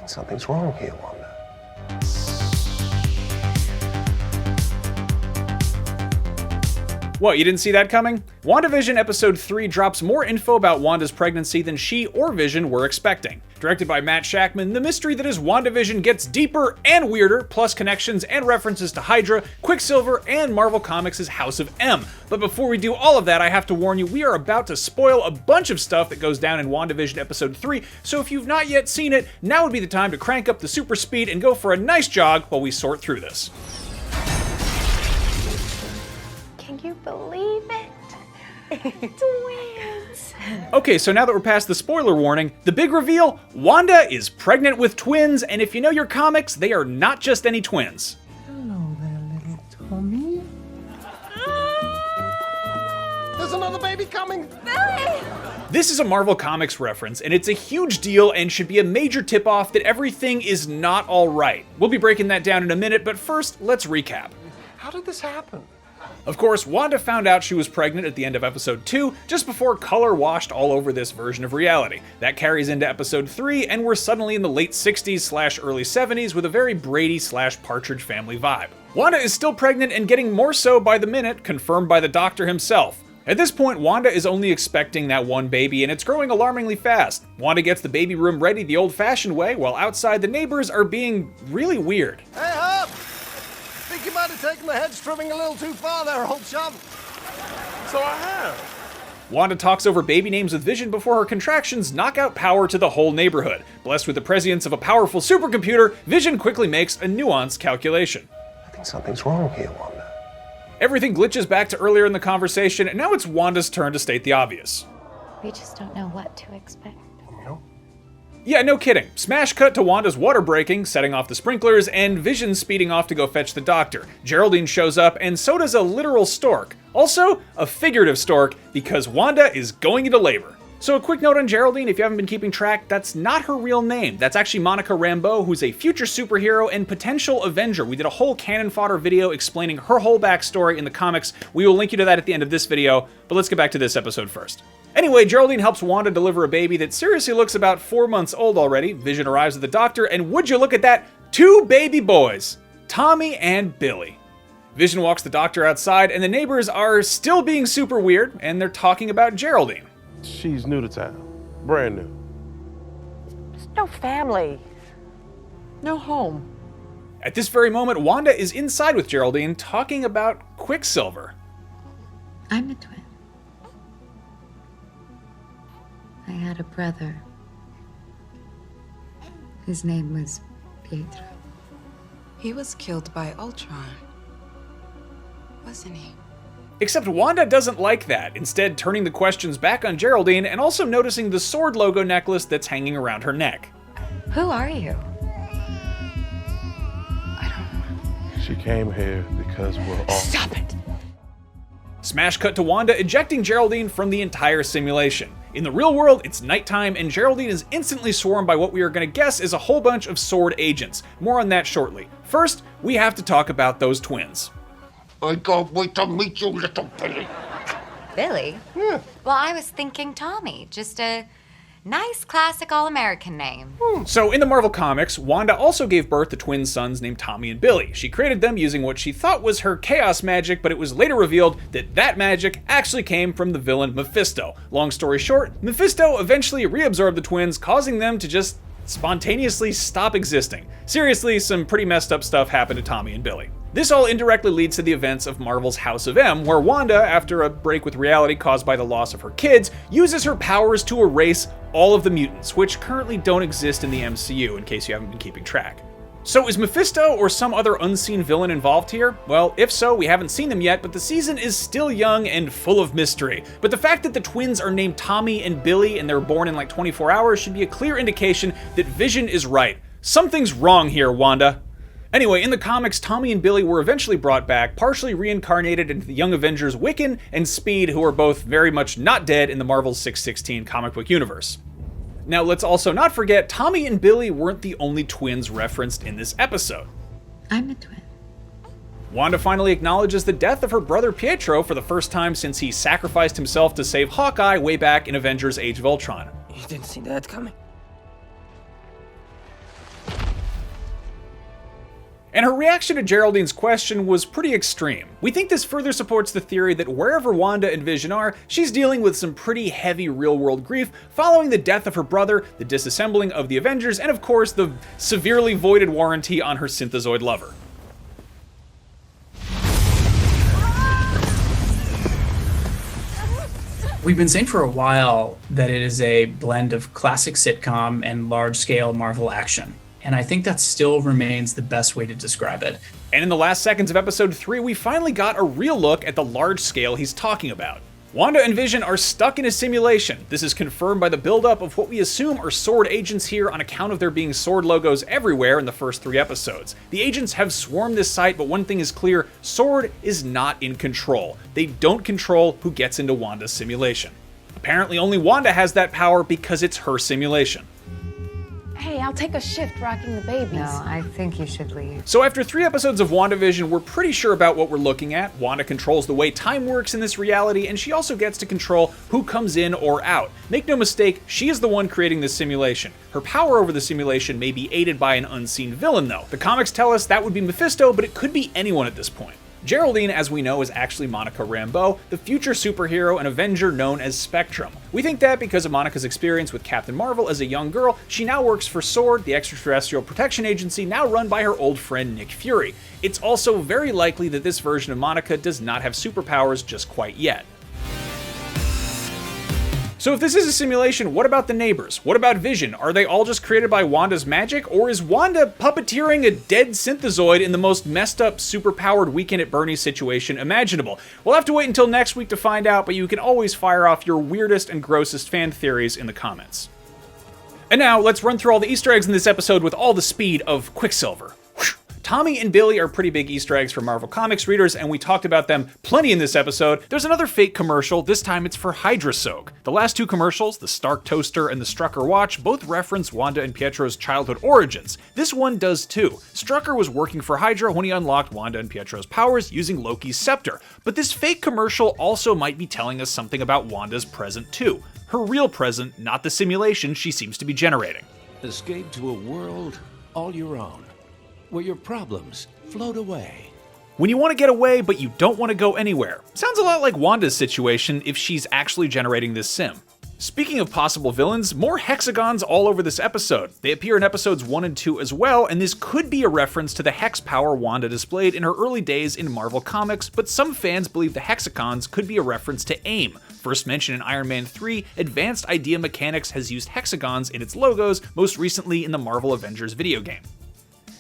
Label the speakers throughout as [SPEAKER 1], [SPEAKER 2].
[SPEAKER 1] think something's wrong here, Wanda.
[SPEAKER 2] What, you didn't see that coming? WandaVision Episode 3 drops more info about Wanda's pregnancy than she or Vision were expecting. Directed by Matt Shakman, the mystery that is WandaVision gets deeper and weirder, plus connections and references to Hydra, Quicksilver, and Marvel Comics' House of M. But before we do all of that, I have to warn you, we are about to spoil a bunch of stuff that goes down in WandaVision Episode 3, so if you've not yet seen it, now would be the time to crank up the super speed and go for a nice jog while we sort through this.
[SPEAKER 3] Can you believe it? Twins!
[SPEAKER 2] Okay, so now that we're past the spoiler warning, the big reveal, Wanda is pregnant with twins, and if you know your comics, they are not just any twins.
[SPEAKER 1] Hello there, little Tommy. There's another baby coming!
[SPEAKER 3] Billy!
[SPEAKER 2] This is a Marvel Comics reference, and it's a huge deal and should be a major tip-off that everything is not alright. We'll be breaking that down in a minute, but first, let's recap.
[SPEAKER 1] How did this happen?
[SPEAKER 2] Of course, Wanda found out she was pregnant at the end of Episode 2, just before color washed all over this version of reality. That carries into Episode 3, and we're suddenly in the late 60s/early 70s with a very Brady/Partridge Family vibe. Wanda is still pregnant and getting more so by the minute, confirmed by the doctor himself. At this point, Wanda is only expecting that one baby, and it's growing alarmingly fast. Wanda gets the baby room ready the old-fashioned way, while outside the neighbors are being really weird.
[SPEAKER 1] Hey, Hop! Think you might have taken the hedge trimming a little too far there, old chum. So I have.
[SPEAKER 2] Wanda talks over baby names with Vision before her contractions knock out power to the whole neighborhood. Blessed with the prescience of a powerful supercomputer, Vision quickly makes a nuanced calculation.
[SPEAKER 1] I think something's wrong here, Wanda.
[SPEAKER 2] Everything glitches back to earlier in the conversation, and now it's Wanda's turn to state the obvious.
[SPEAKER 3] We just don't know what to expect.
[SPEAKER 1] No.
[SPEAKER 2] Yeah, no kidding. Smash cut to Wanda's water breaking, setting off the sprinklers, and Vision speeding off to go fetch the doctor. Geraldine shows up, and so does a literal stork. Also, a figurative stork, because Wanda is going into labor. So a quick note on Geraldine, if you haven't been keeping track, that's not her real name. That's actually Monica Rambeau, who's a future superhero and potential Avenger. We did a whole Canon Fodder video explaining her whole backstory in the comics. We will link you to that at the end of this video, but let's get back to this episode first. Anyway, Geraldine helps Wanda deliver a baby that seriously looks about 4 months old already. Vision arrives at the doctor, and would you look at that, 2 baby boys, Tommy and Billy. Vision walks the doctor outside, and the neighbors are still being super weird, and they're talking about Geraldine.
[SPEAKER 4] She's new to town, brand new.
[SPEAKER 5] There's no family, no home.
[SPEAKER 2] At this very moment, Wanda is inside with Geraldine talking about Quicksilver.
[SPEAKER 6] I'm a twin. I had a brother. His name was Pietro.
[SPEAKER 7] He was killed by Ultron, wasn't he?
[SPEAKER 2] Except Wanda doesn't like that, instead turning the questions back on Geraldine and also noticing the sword logo necklace that's hanging around her neck.
[SPEAKER 3] Who are you?
[SPEAKER 4] She came here because we're all...
[SPEAKER 5] Stop it!
[SPEAKER 2] Smash cut to Wanda ejecting Geraldine from the entire simulation. In the real world, it's nighttime, and Geraldine is instantly swarmed by what we are going to guess is a whole bunch of sword agents. More on that shortly. First, we have to talk about those twins.
[SPEAKER 1] I can't wait to meet you, little Billy.
[SPEAKER 3] Billy?
[SPEAKER 1] Yeah.
[SPEAKER 3] Well, I was thinking Tommy. Just a nice classic all-American name.
[SPEAKER 2] So in the Marvel Comics, Wanda also gave birth to twin sons named Tommy and Billy. She created them using what she thought was her chaos magic, but it was later revealed that that magic actually came from the villain Mephisto. Long story short, Mephisto eventually reabsorbed the twins, causing them to just spontaneously stop existing. Seriously, some pretty messed up stuff happened to Tommy and Billy. This all indirectly leads to the events of Marvel's House of M, where Wanda, after a break with reality caused by the loss of her kids, uses her powers to erase all of the mutants, which currently don't exist in the MCU, in case you haven't been keeping track. So is Mephisto or some other unseen villain involved here? Well, if so, we haven't seen them yet, but the season is still young and full of mystery. But the fact that the twins are named Tommy and Billy and they're born in like 24 hours should be a clear indication that Vision is right. Something's wrong here, Wanda. Anyway, in the comics, Tommy and Billy were eventually brought back, partially reincarnated into the Young Avengers Wiccan and Speed, who are both very much not dead in the Marvel's 616 comic book universe. Now, let's also not forget, Tommy and Billy weren't the only twins referenced in this episode.
[SPEAKER 6] I'm a twin.
[SPEAKER 2] Wanda finally acknowledges the death of her brother Pietro for the first time since he sacrificed himself to save Hawkeye way back in Avengers Age of Ultron.
[SPEAKER 5] You didn't see that coming.
[SPEAKER 2] And her reaction to Geraldine's question was pretty extreme. We think this further supports the theory that wherever Wanda and Vision are, she's dealing with some pretty heavy real-world grief following the death of her brother, the disassembling of the Avengers, and of course the severely voided warranty on her synthezoid lover.
[SPEAKER 8] We've been saying for a while that it is a blend of classic sitcom and large-scale Marvel action. And I think that still remains the best way to describe it.
[SPEAKER 2] And in the last seconds of episode 3, we finally got a real look at the large scale he's talking about. Wanda and Vision are stuck in a simulation. This is confirmed by the buildup of what we assume are SWORD agents here on account of there being SWORD logos everywhere in the first 3 episodes. The agents have swarmed this site, but one thing is clear, SWORD is not in control. They don't control who gets into Wanda's simulation. Apparently only Wanda has that power because it's her simulation.
[SPEAKER 9] Hey, I'll take a shift rocking the babies.
[SPEAKER 6] No, I think you should leave.
[SPEAKER 2] So after 3 episodes of WandaVision, we're pretty sure about what we're looking at. Wanda controls the way time works in this reality, and she also gets to control who comes in or out. Make no mistake, she is the one creating this simulation. Her power over the simulation may be aided by an unseen villain though. The comics tell us that would be Mephisto, but it could be anyone at this point. Geraldine, as we know, is actually Monica Rambeau, the future superhero and Avenger known as Spectrum. We think that because of Monica's experience with Captain Marvel as a young girl, she now works for SWORD, the extraterrestrial protection agency now run by her old friend Nick Fury. It's also very likely that this version of Monica does not have superpowers just quite yet. So if this is a simulation, what about the neighbors? What about Vision? Are they all just created by Wanda's magic? Or is Wanda puppeteering a dead synthezoid in the most messed up, superpowered Weekend at Bernie's situation imaginable? We'll have to wait until next week to find out, but you can always fire off your weirdest and grossest fan theories in the comments. And now, let's run through all the Easter eggs in this episode with all the speed of Quicksilver. Tommy and Billy are pretty big Easter eggs for Marvel Comics readers, and we talked about them plenty in this episode. There's another fake commercial, this time it's for Hydra Soak. The last 2 commercials, the Stark Toaster and the Strucker Watch, both reference Wanda and Pietro's childhood origins. This one does too. Strucker was working for Hydra when he unlocked Wanda and Pietro's powers using Loki's scepter. But this fake commercial also might be telling us something about Wanda's present too. Her real present, not the simulation she seems to be generating.
[SPEAKER 10] Escape to a world all your own, where your problems float away.
[SPEAKER 2] When you want to get away, but you don't want to go anywhere. Sounds a lot like Wanda's situation if she's actually generating this sim. Speaking of possible villains, more hexagons all over this episode. They appear in episodes 1 and 2 as well, and this could be a reference to the hex power Wanda displayed in her early days in Marvel Comics, but some fans believe the hexagons could be a reference to AIM. First mentioned in Iron Man 3, Advanced Idea Mechanics has used hexagons in its logos, most recently in the Marvel Avengers video game.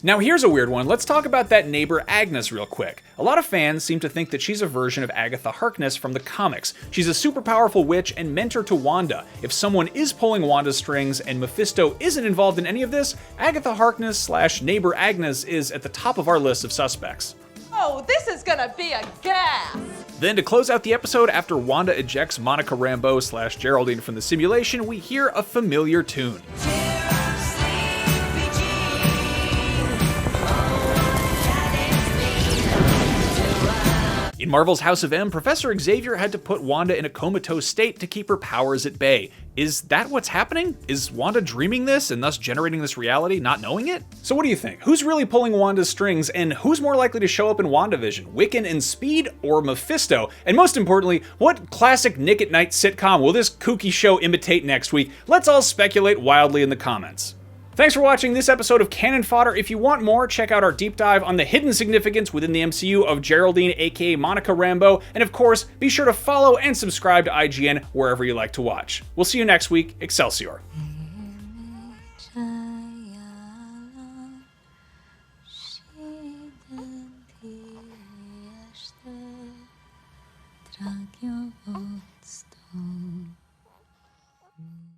[SPEAKER 2] Now here's a weird one, let's talk about that neighbor Agnes real quick. A lot of fans seem to think that she's a version of Agatha Harkness from the comics. She's a super powerful witch and mentor to Wanda. If someone is pulling Wanda's strings and Mephisto isn't involved in any of this, Agatha Harkness / neighbor Agnes is at the top of our list of suspects.
[SPEAKER 5] Oh, this is gonna be a gas!
[SPEAKER 2] Then to close out the episode, after Wanda ejects Monica Rambeau / Geraldine from the simulation, we hear a familiar tune. In Marvel's House of M, Professor Xavier had to put Wanda in a comatose state to keep her powers at bay. Is that what's happening? Is Wanda dreaming this and thus generating this reality, not knowing it? So what do you think? Who's really pulling Wanda's strings, and who's more likely to show up in WandaVision? Wiccan and Speed or Mephisto? And most importantly, what classic Nick at Night sitcom will this kooky show imitate next week? Let's all speculate wildly in the comments. Thanks for watching this episode of Canon Fodder. If you want more, check out our deep dive on the hidden significance within the MCU of Geraldine, aka Monica Rambeau, and of course, be sure to follow and subscribe to IGN wherever you like to watch. We'll see you next week. Excelsior.
[SPEAKER 3] Drag ją od